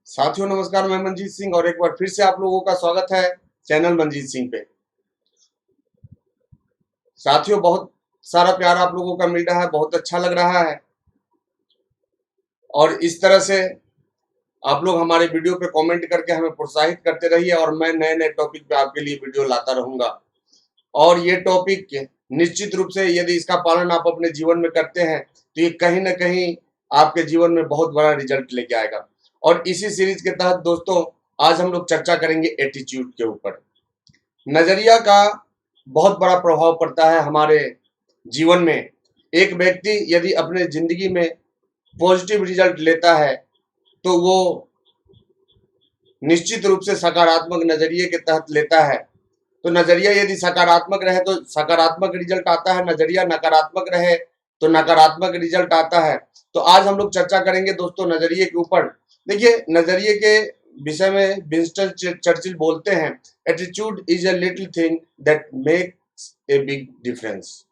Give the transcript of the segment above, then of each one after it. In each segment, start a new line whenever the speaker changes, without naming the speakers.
साथियों नमस्कार, मैं मनजीत सिंह और एक बार फिर से आप लोगों का स्वागत है चैनल मनजीत सिंह पे। साथियों बहुत सारा प्यार आप लोगों का मिल रहा है, बहुत अच्छा लग रहा है और इस तरह से आप लोग हमारे वीडियो पे कमेंट करके हमें प्रोत्साहित करते रहिए और मैं नए नए टॉपिक पे आपके लिए वीडियो लाता रहूंगा। और ये टॉपिक निश्चित रूप से यदि इसका पालन आप अपने जीवन में करते हैं तो ये कहीं ना कहीं आपके जीवन में बहुत बड़ा रिजल्ट लेके आएगा। और इसी सीरीज के तहत दोस्तों आज हम लोग चर्चा करेंगे एटीट्यूड के ऊपर। नजरिया का बहुत बड़ा प्रभाव पड़ता है हमारे जीवन में। एक व्यक्ति यदि अपने जिंदगी में पॉजिटिव रिजल्ट लेता है तो वो निश्चित रूप से सकारात्मक नजरिए के तहत लेता है। तो नजरिया यदि सकारात्मक रहे तो सकारात्मक रिजल्ट आता है, नजरिया नकारात्मक रहे तो नकारात्मक रिजल्ट आता है। तो आज हम लोग चर्चा करेंगे दोस्तों नजरिए के ऊपर। देखिए नजरिए के विषय में विंस्टन चर्चिल बोलते हैं, attitude is a little thing that makes a big difference.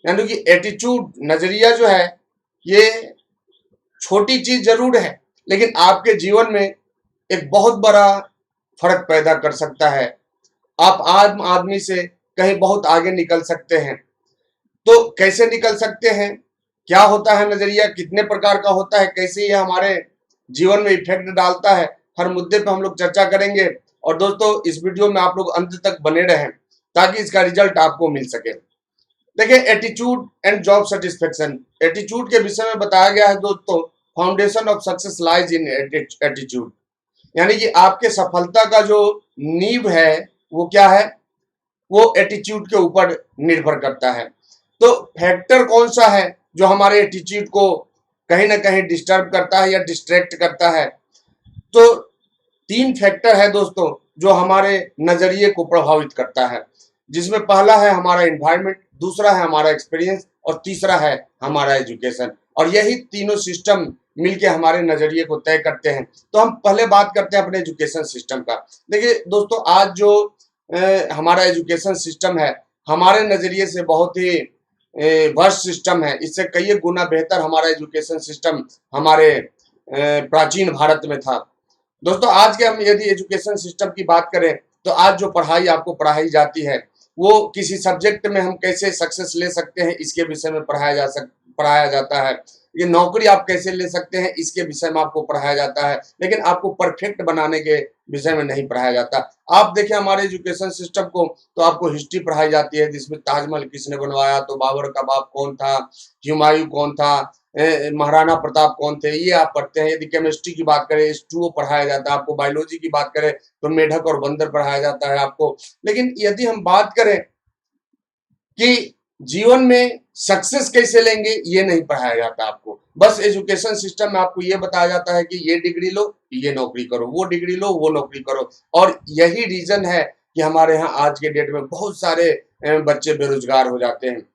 यानी कि एटीट्यूड नजरिया जो है ये छोटी चीज जरूर है लेकिन आपके जीवन में एक बहुत बड़ा फर्क पैदा कर सकता है। आप आम आदमी से कहीं बहुत आगे निकल सकते हैं। तो कैसे निकल सकते हैं, क्या होता है नजरिया, कितने प्रकार का होता है, कैसे ये हमारे जीवन में इफेक्ट डालता है, हर मुद्दे पे हम लोग चर्चा करेंगे। और दोस्तों इस वीडियो में आप लोग अंत तक बने रहें ताकि इसका रिजल्ट आपको मिल सके। देखिए attitude and job satisfaction, attitude के विषय में बताया गया है दोस्तों, foundation of success lies in attitude. यानी कि आपके सफलता का जो नींव है वो क्या है, वो एटीट्यूड के ऊपर निर्भर करता है। तो फैक्टर कौन सा है जो हमारे एटीट्यूड को कहीं ना कहीं डिस्टर्ब करता है या डिस्ट्रैक्ट करता है? तो तीन फैक्टर है दोस्तों जो हमारे नजरिए को प्रभावित करता है, जिसमें पहला है हमारा एनवायरनमेंट, दूसरा है हमारा एक्सपीरियंस और तीसरा है हमारा एजुकेशन। और यही तीनों सिस्टम मिलके हमारे नजरिए को तय करते हैं। तो हम पहले बात करते हैं अपने एजुकेशन सिस्टम का। देखिए दोस्तों आज जो हमारा एजुकेशन सिस्टम है हमारे नजरिए से बहुत ही वर्स्ट सिस्टम है। इससे कई गुना बेहतर हमारा एजुकेशन सिस्टम हमारे प्राचीन भारत में था। दोस्तों आज के हम यदि एजुकेशन सिस्टम की बात करें तो आज जो पढ़ाई आपको पढ़ाई जाती है वो किसी सब्जेक्ट में हम कैसे सक्सेस ले सकते हैं इसके विषय में पढ़ाया जाता है। ये नौकरी आप कैसे ले सकते हैं इसके विषय में आपको पढ़ाया जाता है, लेकिन आपको परफेक्ट बनाने के विषय में नहीं पढ़ाया जाता। आप देखिए हमारे एजुकेशन सिस्टम को तो आपको हिस्ट्री पढ़ाई जाती है जिसमें ताजमहल किसने बनवाया, तो बाबर का बाप कौन था, हुमायूं कौन था, महाराणा प्रताप कौन थे, ये आप पढ़ते हैं। यदि केमिस्ट्री की बात करें H2O पढ़ाया जाता है आपको, बायोलॉजी की बात करें तो मेढक और बंदर पढ़ाया जाता है आपको। लेकिन यदि हम बात करें कि जीवन में सक्सेस कैसे लेंगे ये नहीं पढ़ाया जाता आपको। बस एजुकेशन सिस्टम में आपको ये बताया जाता है कि ये डिग्री लो ये नौकरी करो, वो डिग्री लो वो नौकरी करो। और यही रीजन है कि हमारे यहाँ आज के डेट में बहुत सारे बच्चे बेरोजगार हो जाते हैं।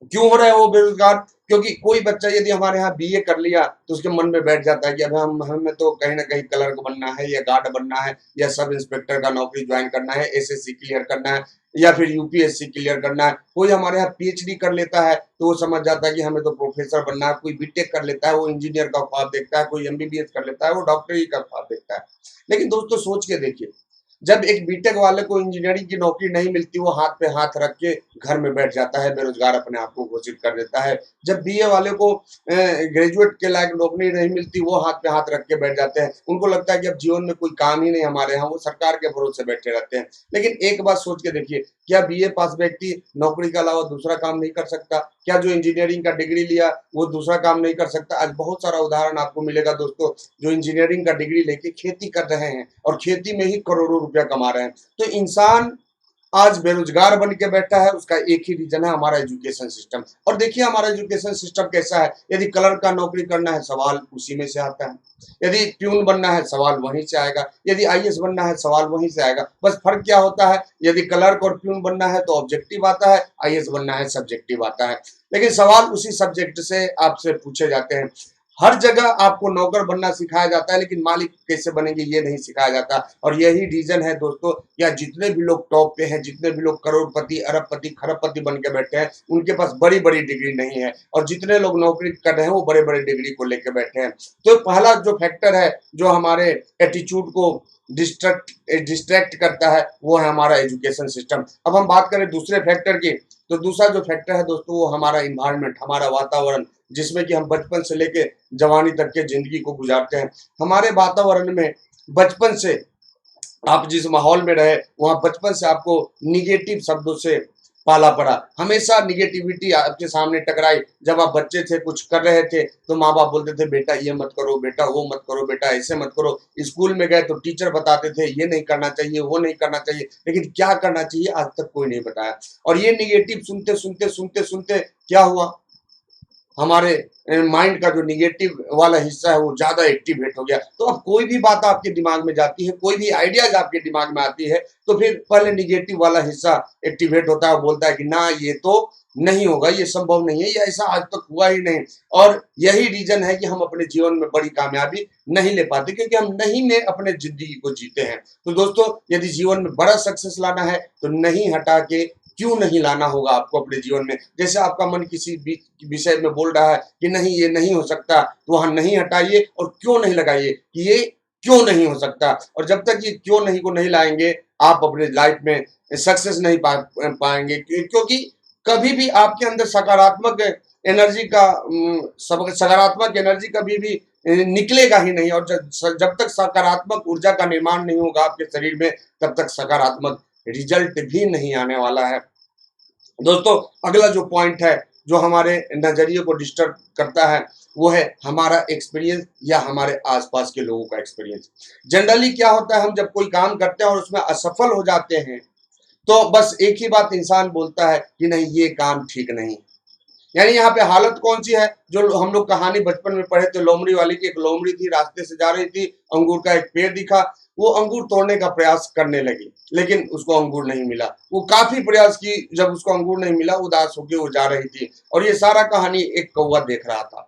क्यों हो रहा है वो बेरोजगार? क्योंकि कोई बच्चा यदि हमारे यहाँ बीए कर लिया तो उसके मन में बैठ जाता है कि अब हमें तो कहीं ना कहीं क्लर्क बनना है या गार्ड बनना है या सब इंस्पेक्टर का नौकरी ज्वाइन करना है, एसएससी क्लियर करना है या फिर यूपीएससी क्लियर करना है। कोई हमारे यहाँ पीएचडी कर लेता है तो वो समझ जाता है कि हमें तो प्रोफेसर बनना है। कोई बीटेक कर लेता है वो इंजीनियर का ख्वाब देखता है, कोई एमबीबीएस कर लेता है वो डॉक्टरी का ख्वाब देखता है। लेकिन दोस्तों सोच के देखिए, जब एक बीटेक वाले को इंजीनियरिंग की नौकरी नहीं मिलती वो हाथ पे हाथ रख के घर में बैठ जाता है, बेरोजगार अपने आप को घोषित कर देता है। जब बीए वाले को ग्रेजुएट के लायक नौकरी नहीं मिलती वो हाथ पे हाथ रख के बैठ जाते हैं। उनको लगता है कि अब जीवन में कोई काम ही नहीं हमारे यहाँ, वो सरकार के भरोसे बैठे रहते हैं। लेकिन एक बात सोच के देखिए, क्या बीए पास व्यक्ति नौकरी के अलावा दूसरा काम नहीं कर सकता? क्या जो इंजीनियरिंग का डिग्री लिया वो दूसरा काम नहीं कर सकता? आज बहुत सारा उदाहरण आपको मिलेगा दोस्तों जो इंजीनियरिंग का डिग्री लेके खेती कर रहे हैं और खेती में ही करोड़ों रुपया कमा रहे हैं। तो इंसान आज बेरोजगार बन के बैठा है, उसका एक ही रीजन है हमारा एजुकेशन सिस्टम। और देखिए हमारा एजुकेशन सिस्टम कैसा है, यदि क्लर्क का नौकरी करना है सवाल उसी में से आता है, यदि प्यून बनना है सवाल वहीं से आएगा, यदि आईएएस बनना है सवाल वहीं से आएगा। बस फर्क क्या होता है, यदि क्लर्क और प्यून बनना है तो ऑब्जेक्टिव आता है, आईएएस बनना है सब्जेक्टिव आता है, लेकिन सवाल उसी सब्जेक्ट से आपसे पूछे जाते हैं। हर जगह आपको नौकर बनना सिखाया जाता है, लेकिन मालिक कैसे बनेंगे ये नहीं सिखाया जाता। और यही रीजन है दोस्तों, या जितने भी लोग टॉप पे हैं, जितने भी लोग करोड़पति, अरबपति, खरबपति बन के बैठे हैं, उनके पास बड़ी बड़ी डिग्री नहीं है, और जितने लोग नौकरी कर रहे हैं वो बड़े बड़े डिग्री को लेकर बैठे हैं। तो पहला जो फैक्टर है जो हमारे एटीट्यूड को डिस्ट्रैक्ट करता है, वो है हमारा एजुकेशन सिस्टम। अब हम बात करें दूसरे फैक्टर की, तो दूसरा जो फैक्टर है दोस्तों वो हमारा इन्वायरमेंट, हमारा वातावरण, जिसमें कि हम बचपन से लेके जवानी तक के जिंदगी को गुजारते हैं। हमारे वातावरण में बचपन से आप जिस माहौल में रहे, वहां बचपन से आपको निगेटिव शब्दों से पाला पड़ा, हमेशा निगेटिविटी आपके सामने टकराई। जब आप बच्चे थे, कुछ कर रहे थे, तो माँ बाप बोलते थे बेटा ये मत करो, बेटा वो मत करो, बेटा ऐसे मत करो। स्कूल में गए तो टीचर बताते थे ये नहीं करना चाहिए, वो नहीं करना चाहिए, लेकिन क्या करना चाहिए आज तक कोई नहीं बताया। और ये निगेटिव सुनते सुनते सुनते सुनते क्या हुआ, हमारे माइंड का जो निगेटिव वाला हिस्सा है वो ज्यादा एक्टिवेट हो गया। तो अब कोई भी बात आपके दिमाग में जाती है, कोई भी आइडियाज आपके दिमाग में आती है, तो फिर पहले निगेटिव वाला हिस्सा एक्टिवेट होता है, बोलता है कि ना ये तो नहीं होगा, ये संभव नहीं है, ये ऐसा आज तक हुआ ही नहीं। और यही रीजन है कि हम अपने जीवन में बड़ी कामयाबी नहीं ले पाते, क्योंकि हम नहीं में अपने जिंदगी को जीते हैं। तो दोस्तों, यदि जीवन में बड़ा सक्सेस लाना है तो नहीं हटा के क्यों नहीं लाना होगा आपको अपने जीवन में। जैसे आपका मन किसी विषय में बोल रहा है कि नहीं ये नहीं हो सकता, तो वहां नहीं हटाइए और क्यों नहीं लगाइए कि ये क्यों नहीं हो सकता। और जब तक ये क्यों नहीं को नहीं लाएंगे, आप अपने लाइफ में सक्सेस नहीं पाएंगे, क्योंकि कभी भी आपके अंदर सकारात्मक एनर्जी का सकारात्मक एनर्जी कभी भी निकलेगा ही नहीं। और जब तक सकारात्मक ऊर्जा का निर्माण नहीं होगा आपके शरीर में, तब तक सकारात्मक रिजल्ट भी नहीं आने वाला है। दोस्तों, अगला जो पॉइंट है जो हमारे नजरिए को डिस्टर्ब करता है, वो है हमारा एक्सपीरियंस या हमारे आसपास के लोगों का एक्सपीरियंस। जनरली क्या होता है, हम जब कोई काम करते हैं और उसमें असफल हो जाते हैं, तो बस एक ही बात इंसान बोलता है कि नहीं ये काम ठीक नहीं। यानी यहाँ पे हालत कौन सी है, जो हम लोग कहानी बचपन में पढ़े थे लोमड़ी वाली की। एक लोमड़ी थी, रास्ते से जा रही थी, अंगूर का एक पेड़ दिखा, वो अंगूर तोड़ने का प्रयास करने लगी, लेकिन उसको अंगूर नहीं मिला। वो काफी प्रयास की, जब उसको अंगूर नहीं मिला उदास होकर वो जा रही थी, और ये सारा कहानी एक कौवा देख रहा था।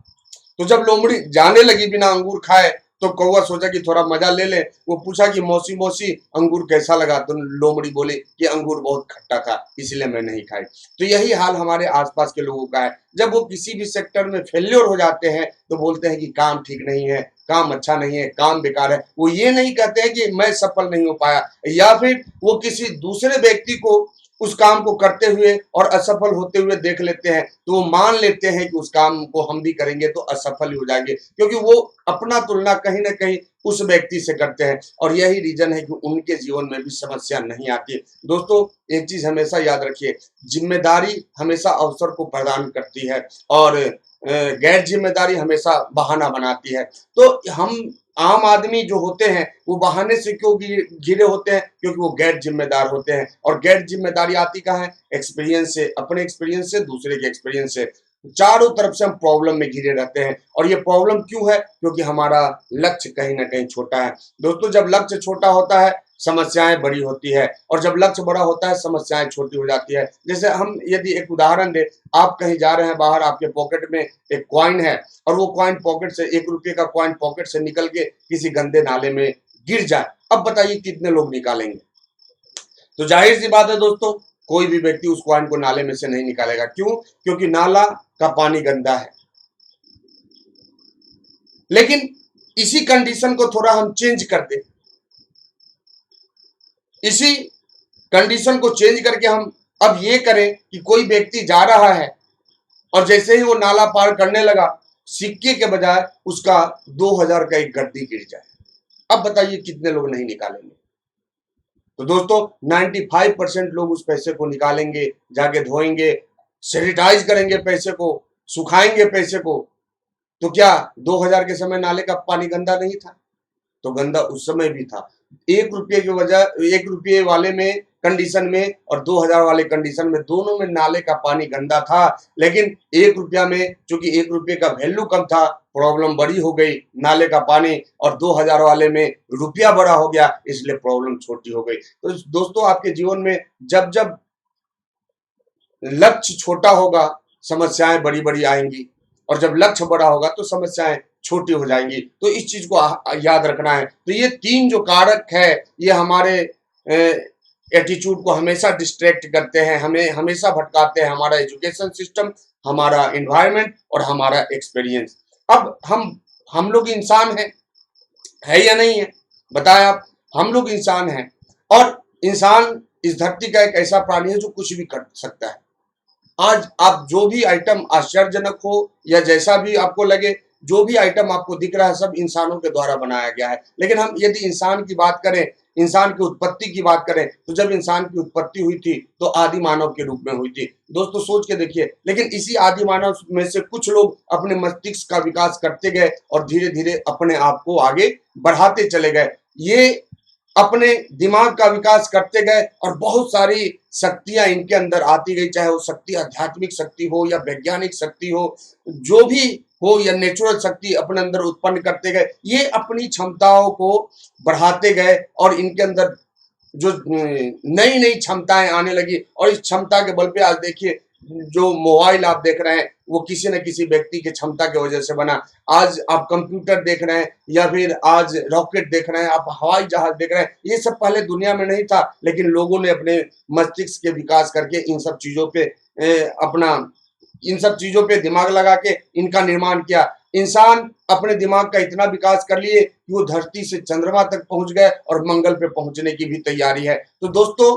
तो जब लोमड़ी जाने लगी बिना अंगूर खाए, तो कौवा सोचा कि थोड़ा मजा ले ले। वो पूछा कि मौसी मौसी अंगूर कैसा लगा, तो लोमड़ी बोली कि अंगूर बहुत खट्टा था, इसलिए मैं नहीं खाई। तो यही हाल हमारे आसपास के लोगों का है। जब वो किसी भी सेक्टर में फेल्योर हो जाते हैं तो बोलते हैं कि काम ठीक नहीं है, काम अच्छा नहीं है, काम बेकार है। वो ये नहीं कहते हैं कि मैं सफल नहीं हो पाया, या फिर वो किसी दूसरे व्यक्ति को उस काम को करते हुए और असफल होते हुए देख लेते हैं, तो वो मान लेते हैं कि उस काम को हम भी करेंगे तो असफल ही हो जाएंगे, क्योंकि वो अपना तुलना कहीं ना कहीं उस व्यक्ति से करते हैं। और यही रीजन है कि उनके जीवन में भी समस्या नहीं आती। दोस्तों, एक चीज हमेशा याद रखिए, जिम्मेदारी हमेशा अवसर को प्रदान करती है, और गैर जिम्मेदारी हमेशा बहाना बनाती है। तो हम आम आदमी जो होते हैं वो बहाने से क्यों घिरे होते हैं, क्योंकि वो गैर जिम्मेदार होते हैं। और गैर जिम्मेदारी आती कहाँ है, एक्सपीरियंस से, अपने एक्सपीरियंस से, दूसरे के एक्सपीरियंस से। चारों तरफ से हम प्रॉब्लम में घिरे रहते हैं। और ये प्रॉब्लम क्यों है, क्योंकि हमारा लक्ष्य कहीं ना कहीं छोटा है। दोस्तों, जब लक्ष्य छोटा होता है समस्याएं बड़ी होती है, और जब लक्ष्य बड़ा होता है समस्याएं छोटी हो जाती है। जैसे हम यदि एक उदाहरण दें, आप कहीं जा रहे हैं बाहर, आपके पॉकेट में एक कॉइन है, और वो कॉइन पॉकेट से, 1 रुपये का कॉइन पॉकेट से निकल के किसी गंदे नाले में गिर जाए, अब बताइए कितने लोग निकालेंगे। तो जाहिर सी बात है दोस्तों, कोई भी व्यक्ति उस कॉइन को नाले में से नहीं निकालेगा। क्यों? क्योंकि नाला का पानी गंदा है। लेकिन इसी कंडीशन को थोड़ा हम चेंज कर दे, इसी कंडीशन को चेंज करके हम अब ये करें कि कोई व्यक्ति जा रहा है और जैसे ही वो नाला पार करने लगा, सिक्के के बजाय उसका 2000 का एक गड्डी गिर जाए, अब बताइए कितने लोग नहीं निकालेंगे। तो दोस्तों, 95% लोग उस पैसे को निकालेंगे, जाके धोएंगे, सैनिटाइज करेंगे पैसे को, सुखाएंगे पैसे को। तो क्या 2000 के समय नाले का पानी गंदा नहीं था? तो गंदा उस समय भी था। 1 रुपये की वजह, 1 रुपये वाले में कंडीशन में और 2000 वाले कंडीशन में, दोनों में नाले का पानी गंदा था। लेकिन 1 रुपया में, चूंकि 1 रुपये का वैल्यू कम था, प्रॉब्लम बड़ी हो गई नाले का पानी, और 2000 वाले में रुपया बड़ा हो गया, इसलिए प्रॉब्लम छोटी हो गई। तो दोस्तों, आपके जीवन में जब जब लक्ष्य छोटा होगा समस्याएं बड़ी बड़ी आएंगी, और जब लक्ष्य बड़ा होगा तो समस्याएं छोटी हो जाएंगी। तो इस चीज को याद रखना है। तो ये 3 जो कारक है, ये हमारे एटीट्यूड को हमेशा डिस्ट्रैक्ट करते हैं, हमें हमेशा भटकाते हैं। हमारा एजुकेशन सिस्टम, हमारा एनवायरनमेंट और हमारा एक्सपीरियंस। अब हम लोग इंसान है या नहीं है? बताएं आप। हम लोग इंसान हैं, और इंसान इस धरती का एक ऐसा प्राणी है जो कुछ भी कर सकता है। आज आप जो भी आइटम आश्चर्यजनक हो या जैसा भी आपको लगे, जो भी आइटम आपको दिख रहा है, सब इंसानों के द्वारा बनाया गया है। लेकिन हम यदि इंसान की बात करें, इंसान की उत्पत्ति की बात करें, तो जब इंसान की उत्पत्ति हुई थी तो आदि मानव के रूप में हुई थी। दोस्तों सोच के देखिए। लेकिन इसी आदि मानव में से कुछ लोग अपने मस्तिष्क का विकास करते गए और धीरे धीरे अपने आप को आगे बढ़ाते चले गए। ये अपने दिमाग का विकास करते गए और बहुत सारी शक्तियां इनके अंदर आती गई, चाहे वो शक्ति आध्यात्मिक शक्ति हो या वैज्ञानिक शक्ति हो, जो भी हो, या नेचुरल शक्ति अपने अंदर उत्पन्न करते गए। ये अपनी क्षमताओं को बढ़ाते गए और इनके अंदर जो नई नई क्षमताएं आने लगी, और इस क्षमता के बल पे आज देखिए जो मोबाइल आप देख रहे हैं वो किसी न किसी व्यक्ति की क्षमता की वजह से बना। आज आप कंप्यूटर देख रहे हैं, या फिर आज रॉकेट देख रहे हैं, आप हवाई जहाज देख रहे हैं, ये सब पहले दुनिया में नहीं था। लेकिन लोगों ने अपने मस्तिष्क के विकास करके इन सब चीजों पे दिमाग लगा के इनका निर्माण किया। इंसान अपने दिमाग का इतना विकास कर लिए कि वो धरती से चंद्रमा तक पहुंच गए और मंगल पे पहुंचने की भी तैयारी है। तो दोस्तों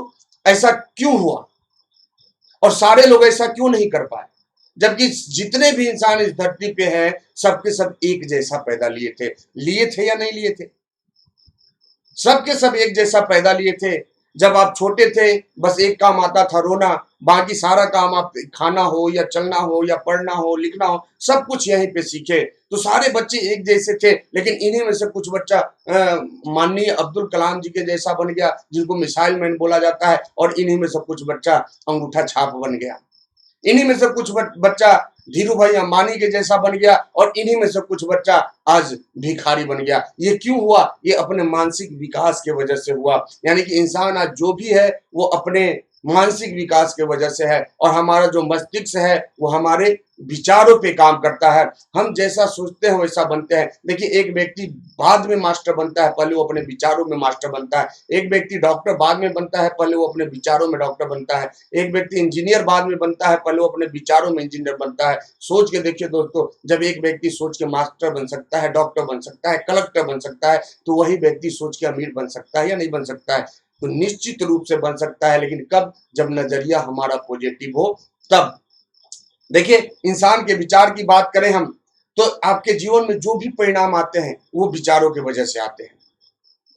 ऐसा क्यों हुआ, और सारे लोग ऐसा क्यों नहीं कर पाए? जबकि जितने भी इंसान इस धरती पे हैं, सबके सब एक जैसा पैदा लिए थे या नहीं लिए थे? सबके सब एक जैसा पैदा लिए थे। जब आप छोटे थे बस एक काम आता था, रोना। बाकी सारा काम आप खाना हो या चलना हो या पढ़ना हो लिखना हो, सब कुछ यहीं पे सीखे। तो सारे बच्चे एक जैसे थे। लेकिन इन्हीं में से कुछ बच्चा माननीय अब्दुल कलाम जी के जैसा बन गया, जिनको मिसाइल मैन बोला जाता है, और इन्हीं में से कुछ बच्चा अंगूठा छाप बन गया। इन्हीं में से कुछ बच्चा धीरू भाई अंबानी के जैसा बन गया, और इन्हीं में से कुछ बच्चा आज भिखारी बन गया। ये क्यों हुआ? ये अपने मानसिक विकास के वजह से हुआ। यानी कि इंसान आज जो भी है वो अपने मानसिक विकास के वजह से है, और हमारा जो मस्तिष्क है वो हमारे विचारों पे काम करता है। हम जैसा सोचते हैं वैसा बनते हैं। देखिए, एक व्यक्ति बाद में मास्टर बनता है, पहले वो अपने विचारों में मास्टर बनता है। एक व्यक्ति डॉक्टर बाद में बनता है, पहले वो अपने विचारों में डॉक्टर बनता है। एक व्यक्ति इंजीनियर बाद में बनता है, पहले वो अपने विचारों में इंजीनियर बनता है। सोच के देखिए दोस्तों, जब एक व्यक्ति सोच के मास्टर बन सकता है, डॉक्टर बन सकता है, कलेक्टर बन सकता है, तो वही व्यक्ति सोच के अमीर बन सकता है या नहीं बन सकता है? तो निश्चित रूप से बन सकता है। लेकिन कब? जब नजरिया हमारा पॉजिटिव हो तब। देखिए, इंसान के विचार की बात करें हम, तो आपके जीवन में जो भी परिणाम आते हैं वो विचारों की वजह से आते हैं।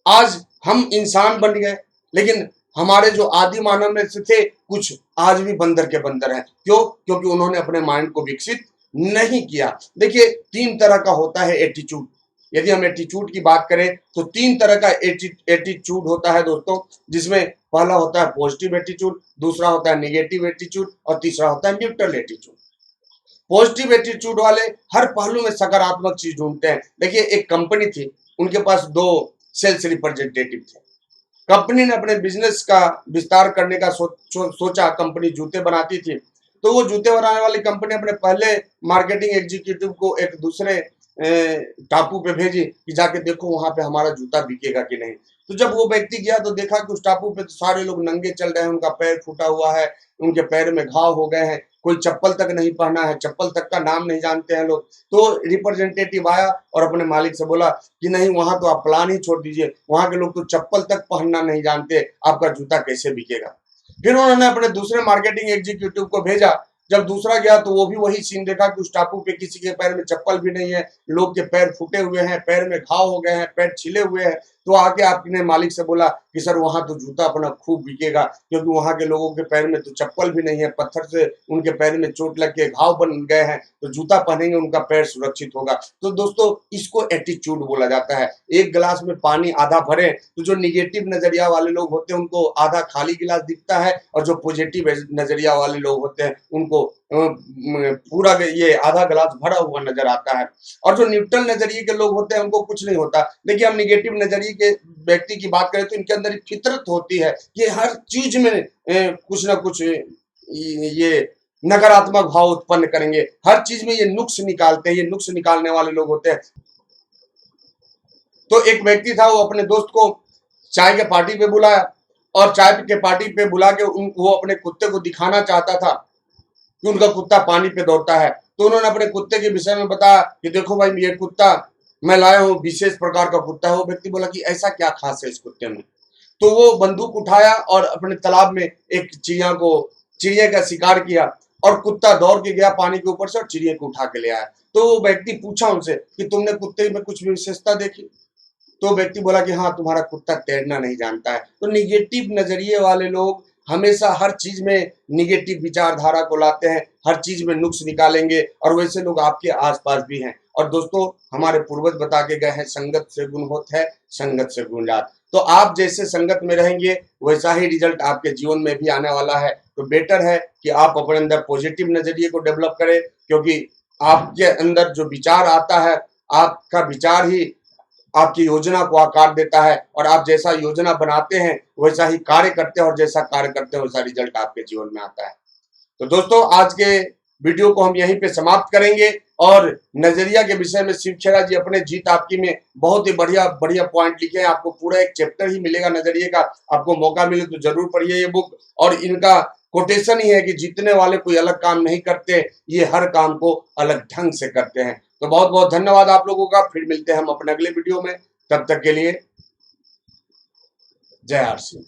आज हम इंसान बन गए, लेकिन हमारे जो आदि मानव में से थे कुछ आज भी बंदर के बंदर हैं। क्यों? क्योंकि उन्होंने अपने माइंड को विकसित नहीं किया। देखिए, 3 तरह का होता है एटीट्यूड। यदि हम एटीट्यूड की बात करें तो 3 तरह का एटीट्यूड होता है दोस्तों, जिसमें पहला होता है पॉजिटिव एटीट्यूड, दूसरा होता है नेगेटिव एटीट्यूड, और तीसरा होता है न्यूट्रल एटीट्यूड। पॉजिटिव एटीट्यूड वाले हर पहलू में सकारात्मक चीज ढूंढते हैं। देखिए, एक कंपनी थी, उनके पास 2 सेल्स रिप्रेजेंटेटिव थे। कंपनी ने अपने बिजनेस का विस्तार करने का सोचा। कंपनी जूते बनाती थी, तो वो जूते बनाने वाली कंपनी अपने पहले मार्केटिंग एग्जीक्यूटिव को एक दूसरे टापू पे भेजी कि जाके देखो वहां पे हमारा जूता बिकेगा कि नहीं। तो जब वो व्यक्ति गया तो देखा कि उस टापू पे तो सारे लोग नंगे चल रहे हैं, उनका पैर फूटा हुआ है, उनके पैर में घाव हो गए हैं, कोई चप्पल तक नहीं पहना है, चप्पल तक का नाम नहीं जानते हैं लोग। तो रिप्रेजेंटेटिव आया और अपने मालिक से बोला कि नहीं, वहां तो आप प्लान ही छोड़ दीजिए, वहां के लोग तो चप्पल तक पहनना नहीं जानते, आपका जूता कैसे बिकेगा। फिर उन्होंने अपने दूसरे मार्केटिंग एग्जीक्यूटिव को भेजा। जब दूसरा गया तो वो भी वही सीन देखा कि उस टापू पे किसी के पैर में चप्पल भी नहीं है, लोग के पैर फूटे हुए हैं, पैर में घाव हो गए हैं, पैर छिले हुए हैं। तो आके आपने मालिक से बोला कि सर वहां तो जूता अपना खूब बिकेगा, क्योंकि वहां के लोगों के पैर में तो चप्पल भी नहीं है, पत्थर से उनके पैर में चोट लग के घाव बन गए हैं, तो जूता पहनेंगे उनका पैर सुरक्षित होगा। तो दोस्तों, इसको एटीट्यूड बोला जाता है। एक गिलास में पानी आधा भरे तो जो निगेटिव नजरिया वाले लोग होते हैं उनको आधा खाली गिलास दिखता है, और जो पॉजिटिव नजरिया वाले लोग होते हैं उनको पूरा ये आधा गिलास भरा हुआ नजर आता है। और जो न्यूट्रल नजरिए के लोग होते हैं उनको कुछ नहीं होता। देखिए, हम निगेटिव नजरिए के व्यक्ति की बात करें तो इनके अंदर एक फितरत होती है कि हर चीज में कुछ ना कुछ ये नकारात्मक भाव उत्पन्न करेंगे। हर चीज में ये नुक्स निकालते हैं, ये नुक्स निकालने वाले लोग होते हैं। तो एक व्यक्ति था, वो अपने दोस्त को चाय के पार्टी पे बुलाया और चाय के पार्टी पे बुला के वो अपने कुत्ते को दिखाना चाहता था कि उनका कुत्ता पानी पे दौड़ता है। तो उन्होंने अपने कुत्ते के विषय में बताया कि देखो भाई, ये कुत्ता मैं लाया हूँ, विशेष प्रकार का कुत्ता है। वो व्यक्ति बोला कि ऐसा क्या खास है इस कुत्ते में। तो वो बंदूक उठाया और अपने तालाब में एक चिड़िया का शिकार किया और कुत्ता दौड़ के गया पानी के ऊपर से और चिड़िया को उठा के ले आया। तो वो व्यक्ति पूछा उनसे कि तुमने कुत्ते में कुछ विशेषता देखी? तो व्यक्ति बोला कि हाँ, तुम्हारा कुत्ता तैरना नहीं जानता है। तो निगेटिव नजरिए वाले लोग हमेशा हर चीज में निगेटिव विचारधारा को लाते हैं, हर चीज में नुक्स निकालेंगे और वैसे लोग आपके आसपास भी हैं। और दोस्तों, हमारे पूर्वज बता के गए हैं, संगत से गुण होत है, संगत से गुण जात। तो आप जैसे संगत में रहेंगे वैसा ही रिजल्ट आपके जीवन में भी आने वाला है। तो बेटर है कि आप अपने अंदर पॉजिटिव नजरिए को डेवलप करें, क्योंकि आपके अंदर जो विचार आता है, आपका विचार ही आपकी योजना को आकार देता है और आप जैसा योजना बनाते हैं वैसा ही कार्य करते हैं और जैसा कार्य करते हैं वैसा रिजल्ट आपके जीवन में आता है। तो दोस्तों, आज के वीडियो को हम यहीं पे समाप्त करेंगे और नजरिया के विषय में शिव खेरा जी अपने जीत आपकी में बहुत ही बढ़िया बढ़िया पॉइंट लिखे हैं। आपको पूरा एक चैप्टर ही मिलेगा नजरिए का। आपको मौका मिले तो जरूर पढ़िए ये बुक। और इनका कोटेशन ही है कि जीतने वाले कोई अलग काम नहीं करते, ये हर काम को अलग ढंग से करते हैं। तो बहुत बहुत धन्यवाद आप लोगों का। फिर मिलते हैं हम अपने अगले वीडियो में। तब तक के लिए जय आर सिंह।